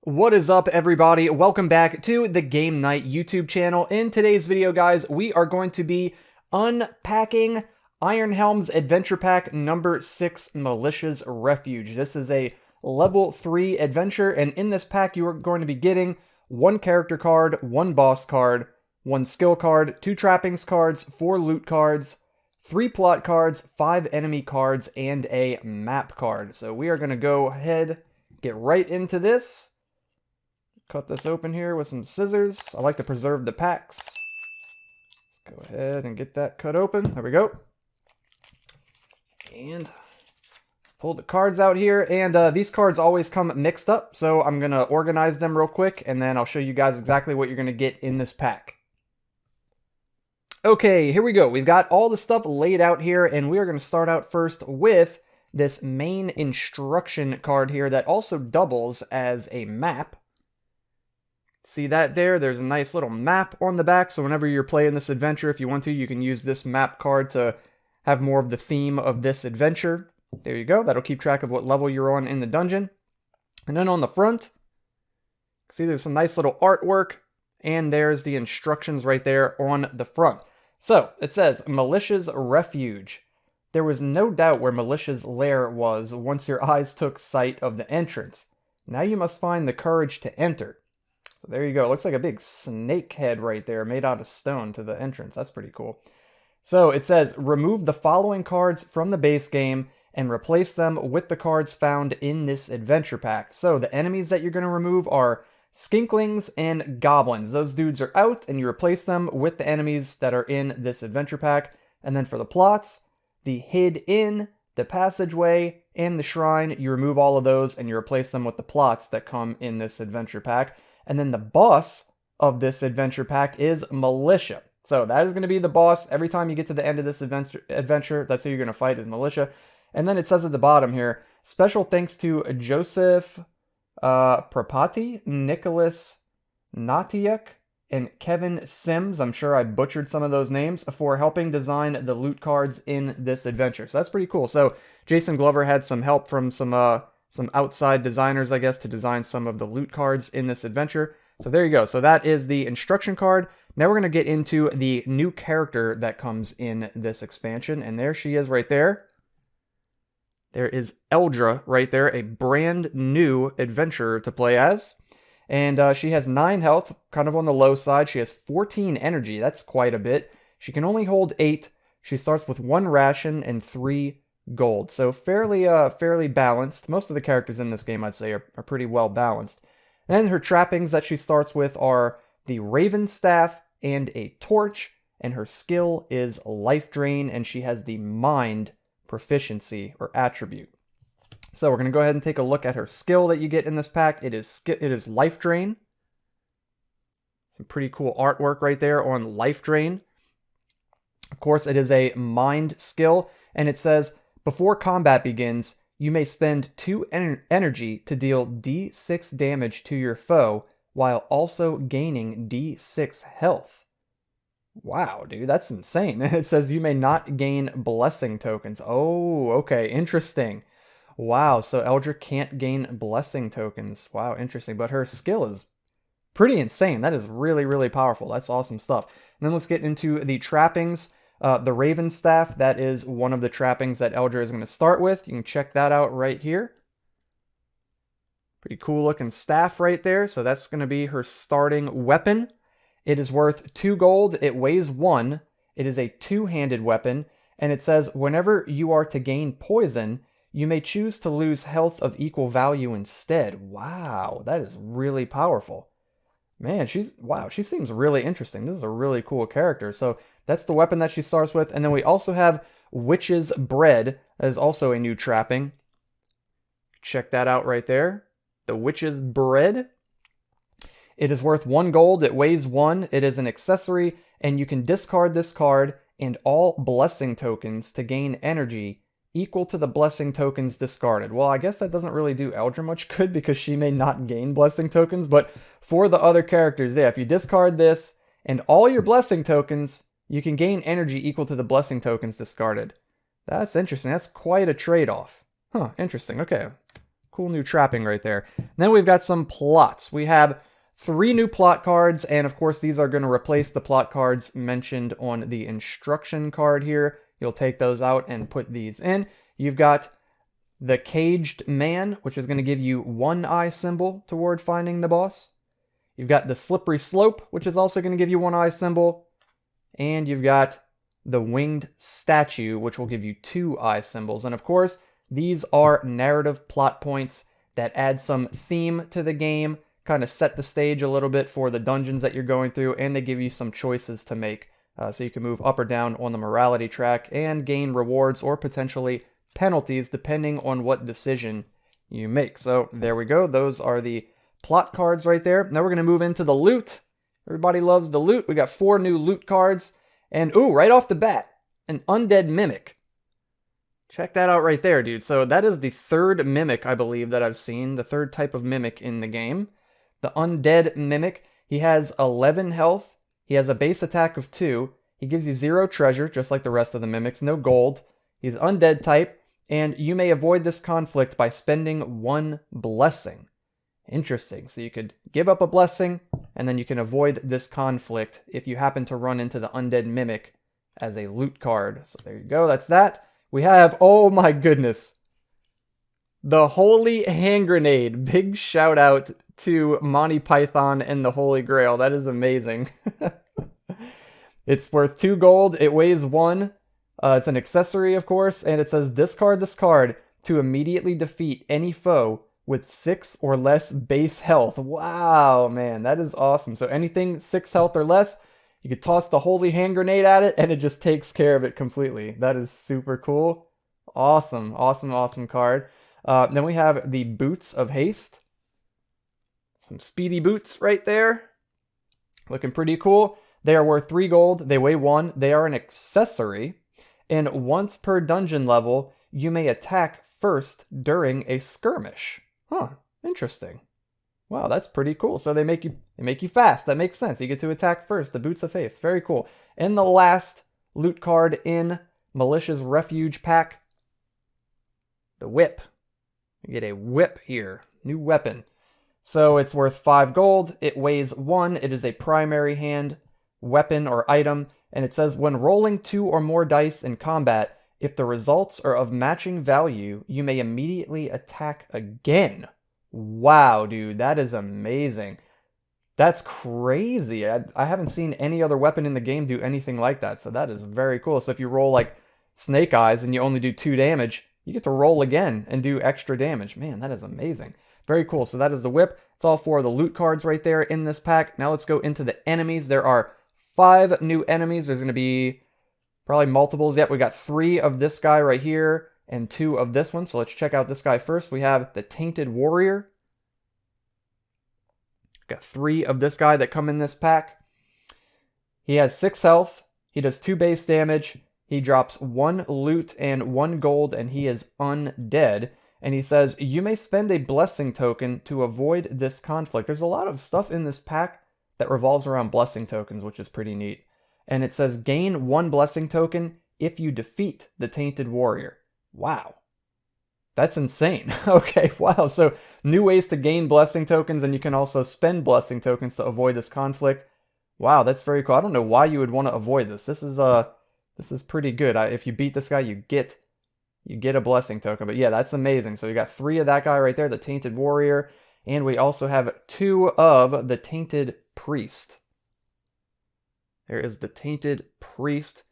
What is up, everybody? Welcome back to the Game Night YouTube channel. In today's video, guys, we are going to be unpacking Iron Helm's Adventure Pack number 6, Malicia's Refuge. This is a level 3 adventure, and in this pack, you are going to be getting 1 character card, 1 boss card, 1 skill card, 2 trappings cards, 4 loot cards, 3 plot cards, 5 enemy cards, and a map card. So we are going to go ahead, get right into this. Cut this open here with some scissors. I like to preserve the packs. Go ahead and get that cut open. There we go. And pull the cards out here. And these cards always come mixed up, so I'm going to organize them real quick, and then I'll show you guys exactly what you're going to get in this pack. Okay, here we go. We've got all the stuff laid out here, and we are going to start out first with this main instruction card here that also doubles as a map. See that there? There's a nice little map on the back, so whenever you're playing this adventure, if you want to, you can use this map card to have more of the theme of this adventure. There you go. That'll keep track of what level you're on in the dungeon. And then on the front, see there's some nice little artwork, and there's the instructions right there on the front. So, it says, Malicia's Refuge. There was no doubt where Malicia's lair was once your eyes took sight of the entrance. Now you must find the courage to enter. So there you go. It looks like a big snake head right there made out of stone to the entrance. That's pretty cool. So it says, remove the following cards from the base game and replace them with the cards found in this adventure pack. So the enemies that you're going to remove are skinklings and goblins. Those dudes are out, and you replace them with the enemies that are in this adventure pack. And then for the plots, the hid in, the passageway, and the shrine, you remove all of those and you replace them with the plots that come in this adventure pack. And then the boss of this adventure pack is Malicia. So that is going to be the boss. Every time you get to the end of this adventure, that's who you're going to fight, is Malicia. And then it says at the bottom here, special thanks to Joseph Prapati, Nicholas Natiuk, and Kevin Sims. I'm sure I butchered some of those names, for helping design the loot cards in this adventure. So that's pretty cool. So Jason Glover had some help from some outside designers, I guess, to design some of the loot cards in this adventure. So there you go. So that is the instruction card. Now we're going to get into the new character that comes in this expansion. And there she is right there. There is Eldra right there, a brand new adventurer to play as. And she has 9 health, kind of on the low side. She has 14 energy. That's quite a bit. She can only hold 8. She starts with 1 ration and 3 gold. So fairly balanced. Most of the characters in this game, I'd say, are pretty well balanced. Then her trappings that she starts with are the Raven Staff and a Torch, and her skill is Life Drain, and she has the Mind proficiency or attribute. So we're going to go ahead and take a look at her skill that you get in this pack. It is Life Drain. Some pretty cool artwork right there on Life Drain. Of course, it is a Mind skill, and it says, before combat begins, you may spend 2 energy to deal D6 damage to your foe, while also gaining D6 health. Wow, dude, that's insane. It says you may not gain blessing tokens. Oh, okay, interesting. Wow, so Eldra can't gain blessing tokens. Wow, interesting. But her skill is pretty insane. That is really powerful. That's awesome stuff. And then let's get into the trappings. The Raven Staff, that is one of the trappings that Eldra is going to start with. You can check that out right here. Pretty cool looking staff right there. So that's going to be her starting weapon. It is worth 2 gold. It weighs 1. It is a 2-handed weapon. And it says, whenever you are to gain poison, you may choose to lose health of equal value instead. Wow, that is really powerful. Man, she seems really interesting. This is a really cool character. So that's the weapon that she starts with. And then we also have Witch's Bread. That is also a new trapping. Check that out right there. The Witch's Bread. It is worth 1 gold. It weighs 1. It is an accessory, and you can discard this card and all blessing tokens to gain energy equal to the blessing tokens discarded. Well, I guess that doesn't really do Eldra much good because she may not gain blessing tokens, but for the other characters, yeah, if you discard this and all your blessing tokens, you can gain energy equal to the blessing tokens discarded. That's interesting. That's quite a trade-off. Huh, interesting. Okay. Cool new trapping right there. Then we've got some plots. We have 3 new plot cards, and of course these are going to replace the plot cards mentioned on the instruction card here. You'll take those out and put these in. You've got the Caged Man, which is going to give you 1 eye symbol toward finding the boss. You've got the Slippery Slope, which is also going to give you 1 eye symbol. And you've got the Winged Statue, which will give you 2 eye symbols. And of course, these are narrative plot points that add some theme to the game, kind of set the stage a little bit for the dungeons that you're going through, and they give you some choices to make. So you can move up or down on the morality track and gain rewards or potentially penalties depending on what decision you make. So there we go. Those are the plot cards right there. Now we're going to move into the loot. Everybody loves the loot. We got 4 new loot cards. And ooh, right off the bat, an Undead Mimic. Check that out right there, dude. So that is the 3rd Mimic, I believe, that I've seen. The 3rd type of Mimic in the game. The Undead Mimic. He has 11 health. He has a base attack of 2. He gives you 0 treasure, just like the rest of the Mimics. No gold. He's Undead type. And you may avoid this conflict by spending 1 blessing. Interesting. So you could give up a blessing, and then you can avoid this conflict if you happen to run into the Undead Mimic as a loot card. So there you go. That's that. We have, oh my goodness, the Holy Hand Grenade. Big shout out to Monty Python and the Holy Grail. That is amazing. It's worth 2 gold. It weighs 1. It's an accessory, of course, and it says discard this card to immediately defeat any foe with 6 or less base health. Wow, man, that is awesome. So anything 6 health or less, you could toss the Holy Hand Grenade at it, and it just takes care of it completely. That is super cool. Awesome, awesome, awesome card. Then we have the Boots of Haste. Some speedy boots right there. Looking pretty cool. They are worth 3 gold. They weigh 1. They are an accessory. And once per dungeon level, you may attack first during a skirmish. Huh, interesting. Wow, that's pretty cool. So they make you fast. That makes sense. You get to attack first. The Boots of Haste. Very cool. And the last loot card in Malicia's Refuge pack, the Whip. You get a whip here. New weapon. So it's worth 5 gold. It weighs 1. It is a primary hand weapon or item. And it says, when rolling 2 or more dice in combat, if the results are of matching value, you may immediately attack again. Wow, dude, that is amazing. That's crazy. I haven't seen any other weapon in the game do anything like that, so that is very cool. So if you roll like Snake Eyes and you only do 2 damage, you get to roll again and do extra damage. Man, that is amazing. Very cool. So that is the whip. It's all 4 of the loot cards right there in this pack. Now let's go into the enemies. There are 5 new enemies. There's going to be probably multiples. Yep, we got 3 of this guy right here and 2 of this one. So let's check out this guy first. We have the Tainted Warrior. Got 3 of this guy that come in this pack. He has 6 health. He does 2 base damage. He drops 1 loot and 1 gold, and he is undead. And he says, you may spend a blessing token to avoid this conflict. There's a lot of stuff in this pack that revolves around blessing tokens, which is pretty neat. And it says, gain 1 blessing token if you defeat the Tainted Warrior. Wow. That's insane. Okay, wow. So new ways to gain blessing tokens, and you can also spend blessing tokens to avoid this conflict. Wow, that's very cool. I don't know why you would want to avoid this. This is pretty good. If you beat this guy, you get a blessing token. But yeah, that's amazing. So you got 3 of that guy right there, the Tainted Warrior, and we also have 2 of the Tainted Priest. There is the Tainted Priest.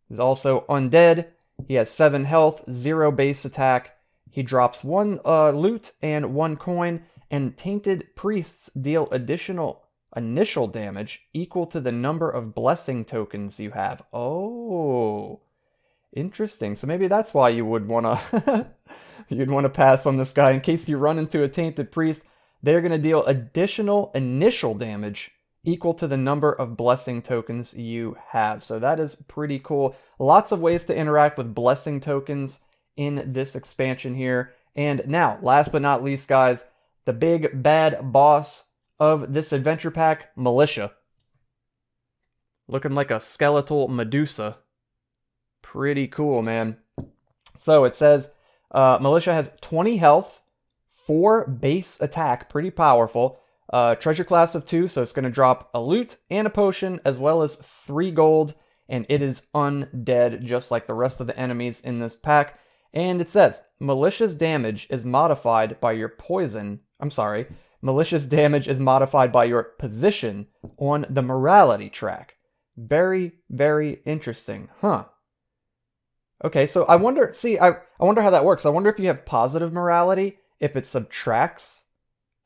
He's also undead. He has 7 health, 0 base attack. He drops 1 loot and 1 coin, and Tainted Priests deal additional initial damage equal to the number of blessing tokens you have. Oh, interesting. So maybe that's why you would want to you'd want to pass on this guy in case you run into a Tainted Priest. They're going to deal additional initial damage equal to the number of blessing tokens you have. So that is pretty cool. Lots of ways to interact with blessing tokens in this expansion here. And now, last but not least, guys, the big bad boss of this adventure pack, Malicia. Looking like a skeletal Medusa. Pretty cool, man. So it says, Malicia has 20 health, 4 base attack, pretty powerful. Treasure class of 2, so it's going to drop a loot and a potion, as well as 3 gold, and it is undead, just like the rest of the enemies in this pack. And it says, malicious damage is modified by your malicious damage is modified by your position on the morality track. Very, very interesting, huh? Okay, so I wonder how that works. I wonder if you have positive morality, if it subtracts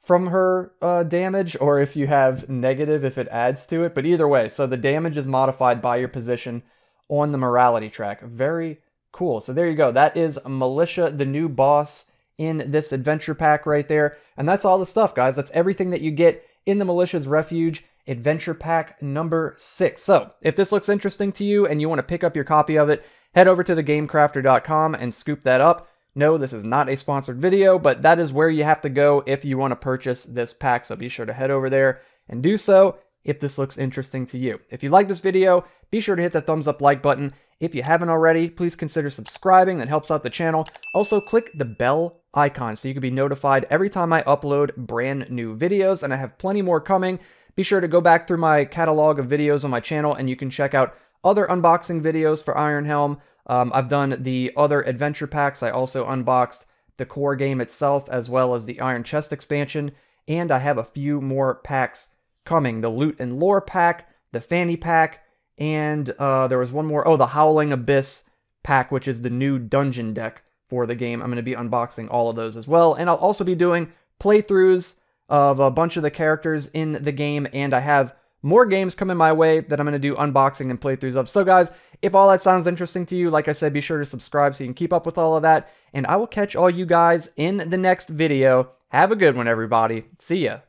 from her damage, or if you have negative, if it adds to it. But either way, so the damage is modified by your position on the morality track. Very cool. So there you go. That is Malicia, the new boss in this adventure pack right there. And that's all the stuff, guys. That's everything that you get in the Malicia's Refuge adventure pack number 6. So if this looks interesting to you and you want to pick up your copy of it, head over to thegamecrafter.com and scoop that up. No, this is not a sponsored video, but that is where you have to go if you want to purchase this pack. So be sure to head over there and do so if this looks interesting to you. If you like this video, be sure to hit that thumbs up like button. If you haven't already, please consider subscribing. That helps out the channel. Also, click the bell icon so you can be notified every time I upload brand new videos, and I have plenty more coming. Be sure to go back through my catalog of videos on my channel, and you can check out other unboxing videos for Iron Helm. I've done the other adventure packs. I also unboxed the core game itself, as well as the Iron Chest expansion, and I have a few more packs coming. The Loot and Lore pack, the Fanny pack, and there was one more. Oh, the Howling Abyss pack, which is the new dungeon deck for the game. I'm going to be unboxing all of those as well, and I'll also be doing playthroughs of a bunch of the characters in the game, and I have more games coming my way that I'm going to do unboxing and playthroughs of. So guys, if all that sounds interesting to you, like I said, be sure to subscribe so you can keep up with all of that, and I will catch all you guys in the next video. Have a good one, everybody. See ya.